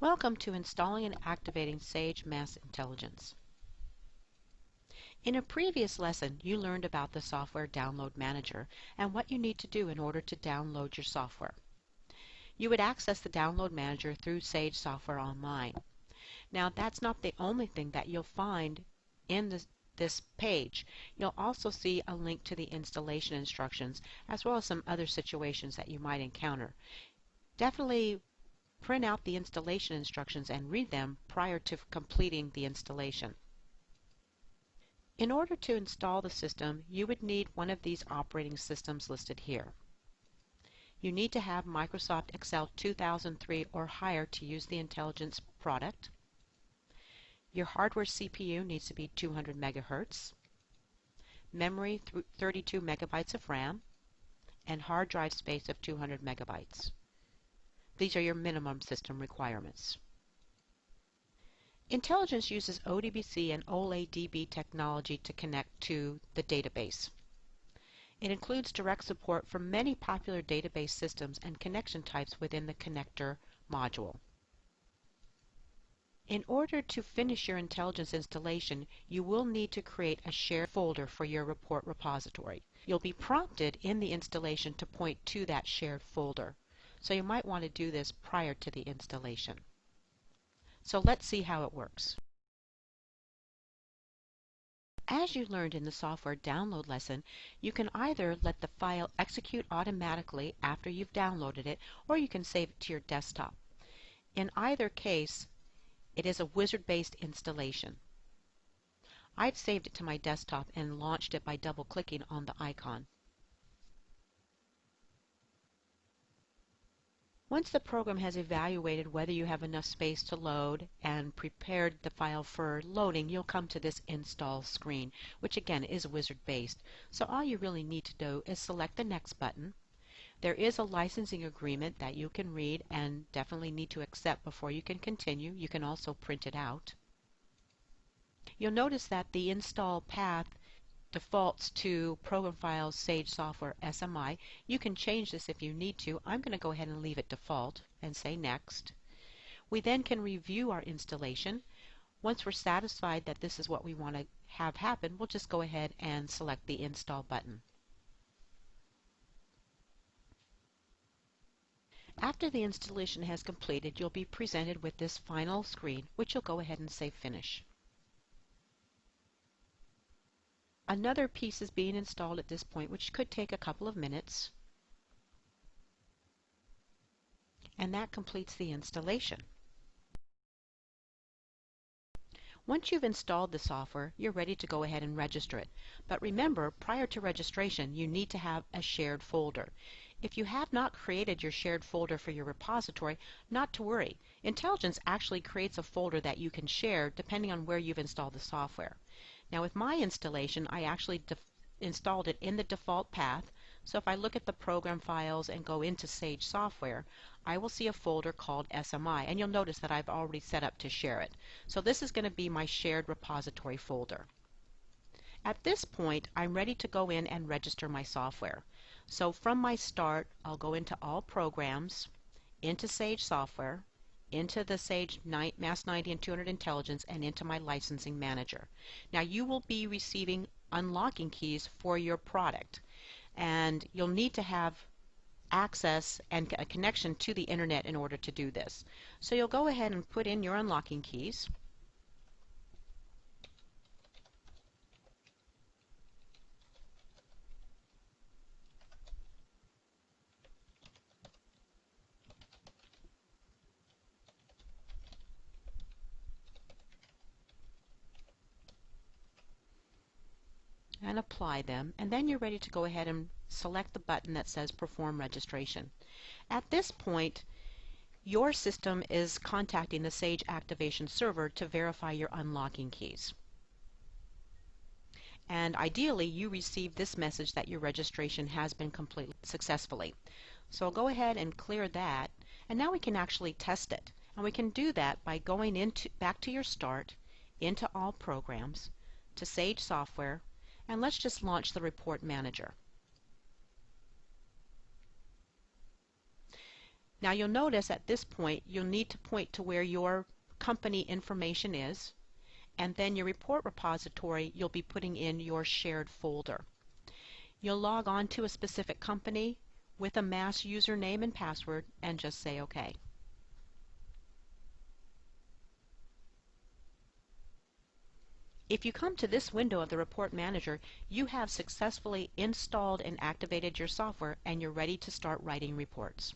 Welcome to installing and activating Sage Mass Intelligence. In a previous lesson, you learned about the Software Download Manager and what you need to do in order to download your software. You would access the Download Manager through Sage Software Online. Now, that's not the only thing that you'll find in this page. You'll also see a link to the installation instructions as well as some other situations that you might encounter. Definitely print out the installation instructions and read them prior to completing the installation. In order to install the system, you would need one of these operating systems listed here. You need to have Microsoft Excel 2003 or higher to use the Intelligence product. Your hardware CPU needs to be 200 megahertz, memory 32 megabytes of RAM, and hard drive space of 200 megabytes. These are your minimum system requirements. Intelligence uses ODBC and OLADB technology to connect to the database. It includes direct support for many popular database systems and connection types within the connector module. In order to finish your Intelligence installation, you will need to create a shared folder for your report repository. You'll be prompted in the installation to point to that shared folder, so you might want to do this prior to the installation. So let's see how it works. As you learned in the software download lesson, you can either let the file execute automatically after you've downloaded it, or you can save it to your desktop. In either case, it is a wizard-based installation. I've saved it to my desktop and launched it by double-clicking on the icon. Once the program has evaluated whether you have enough space to load and prepared the file for loading, you'll come to this install screen, which again is wizard-based. So all you really need to do is select the next button. There is a licensing agreement that you can read and definitely need to accept before you can continue. You can also print it out. You'll notice that the install path defaults to Program Files Sage Software SMI. You can change this if you need to. I'm going to go ahead and leave it default and say Next. We then can review our installation. Once we're satisfied that this is what we want to have happen, we'll just go ahead and select the Install button. After the installation has completed, you'll be presented with this final screen, which you'll go ahead and say Finish. Another piece is being installed at this point, which could take a couple of minutes. And that completes the installation. Once you've installed the software, you're ready to go ahead and register it. But remember, prior to registration, you need to have a shared folder. If you have not created your shared folder for your repository, not to worry. Intelligence actually creates a folder that you can share depending on where you've installed the software. Now with my installation, I actually installed it in the default path. So if I look at the program files and go into Sage Software, I will see a folder called SMI, and you'll notice that I've already set up to share it. So this is going to be my shared repository folder. At this point, I'm ready to go in and register my software. So from my start, I'll go into All Programs, into Sage Software, into the Sage Mass 90 and 200 Intelligence, and into my Licensing Manager. Now you will be receiving unlocking keys for your product, and you'll need to have access and a connection to the internet in order to do this. So you'll go ahead and put in your unlocking keys. And apply them, and then you're ready to go ahead and select the button that says Perform Registration. At this point, your system is contacting the Sage Activation Server to verify your unlocking keys. And ideally, you receive this message that your registration has been completed successfully. So I'll go ahead and clear that, and now we can actually test it. And we can do that by going back to your start, into All Programs, to Sage Software, and let's just launch the Report Manager. Now you'll notice at this point you'll need to point to where your company information is, and then your report repository you'll be putting in your shared folder. You'll log on to a specific company with a mass username and password and just say OK. If you come to this window of the Report Manager, you have successfully installed and activated your software and you're ready to start writing reports.